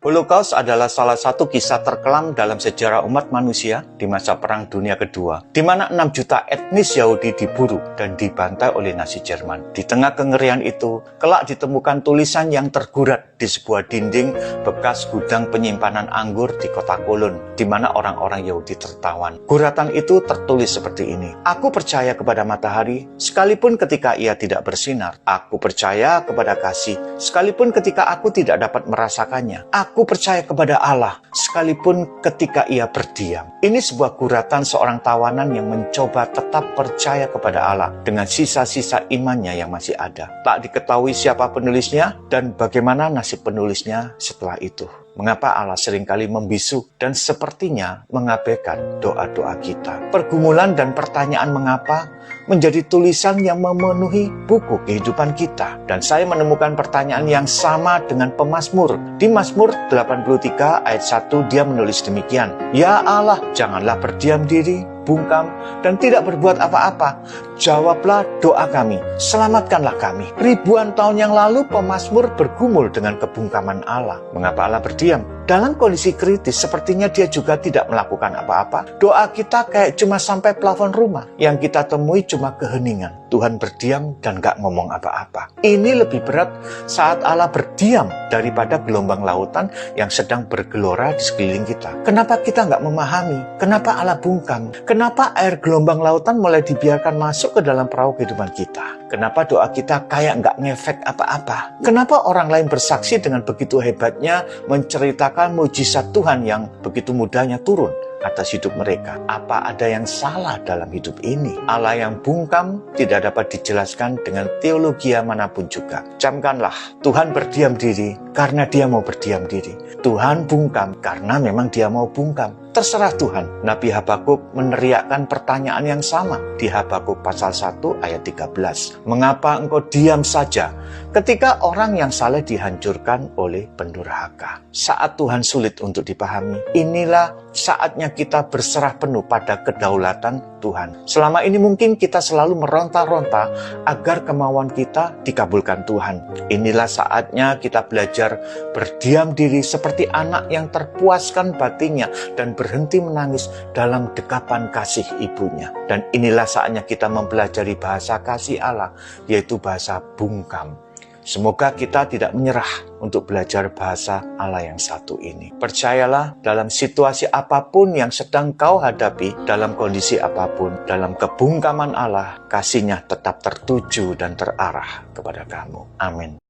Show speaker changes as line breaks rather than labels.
Holocaust adalah salah satu kisah terkelam dalam sejarah umat manusia di masa Perang Dunia Kedua, di mana 6 juta etnis Yahudi diburu dan dibantai oleh Nazi Jerman. Di tengah kengerian itu, kelak ditemukan tulisan yang tergurat di sebuah dinding bekas gudang penyimpanan anggur di kota Kolon, di mana orang-orang Yahudi tertawan. Guratan itu tertulis seperti ini: "Aku percaya kepada matahari, sekalipun ketika ia tidak bersinar. Aku percaya kepada kasih, sekalipun ketika aku tidak dapat merasakannya. Aku percaya kepada Allah, sekalipun ketika ia berdiam." Ini sebuah guratan seorang tawanan yang mencoba tetap percaya kepada Allah dengan sisa-sisa imannya yang masih ada. Tak diketahui siapa penulisnya dan bagaimana nasib penulisnya setelah itu. Mengapa Allah seringkali membisu dan sepertinya mengabaikan doa-doa kita. Pergumulan dan pertanyaan mengapa menjadi tulisan yang memenuhi buku kehidupan kita. Dan saya menemukan pertanyaan yang sama dengan pemazmur. Di Mazmur 83 ayat 1 dia menulis demikian: "Ya Allah, janganlah berdiam diri, bungkam, dan tidak berbuat apa-apa. Jawablah doa kami, selamatkanlah kami." Ribuan tahun yang lalu pemazmur bergumul dengan kebungkaman Allah. Mengapa Allah berdiam? Dalam kondisi kritis, sepertinya dia juga tidak melakukan apa-apa. Doa kita kayak cuma sampai plafon rumah. Yang kita temui cuma keheningan. Tuhan berdiam dan gak ngomong apa-apa. Ini lebih berat saat Allah berdiam daripada gelombang lautan yang sedang bergelora di sekeliling kita. Kenapa kita gak memahami? Kenapa Allah bungkam? Kenapa air gelombang lautan mulai dibiarkan masuk ke dalam perahu kehidupan kita? Kenapa doa kita kayak gak ngefek apa-apa? Kenapa orang lain bersaksi dengan begitu hebatnya menceritakan mujizat Tuhan yang begitu mudahnya turun atas hidup mereka? Apa ada yang salah dalam hidup ini? Allah yang bungkam tidak dapat dijelaskan dengan teologi manapun juga. Camkanlah, Tuhan berdiam diri karena dia mau berdiam diri. Tuhan bungkam karena memang dia mau bungkam. Terserah Tuhan. Nabi Habakuk meneriakkan pertanyaan yang sama di Habakuk pasal 1 ayat 13. Mengapa engkau diam saja ketika orang yang saleh dihancurkan oleh pendurhaka? Saat Tuhan sulit untuk dipahami, inilah saatnya kita berserah penuh pada kedaulatan Tuhan. Selama ini mungkin kita selalu meronta-ronta agar kemauan kita dikabulkan Tuhan. Inilah saatnya kita belajar berdiam diri seperti anak yang terpuaskan batinnya dan berhenti menangis dalam dekapan kasih ibunya. Dan inilah saatnya kita mempelajari bahasa kasih Allah, yaitu bahasa bungkam. Semoga kita tidak menyerah untuk belajar bahasa Allah yang satu ini. Percayalah, dalam situasi apapun yang sedang kau hadapi, dalam kondisi apapun, dalam kebungkaman Allah, kasih-Nya tetap tertuju dan terarah kepada kamu. Amin.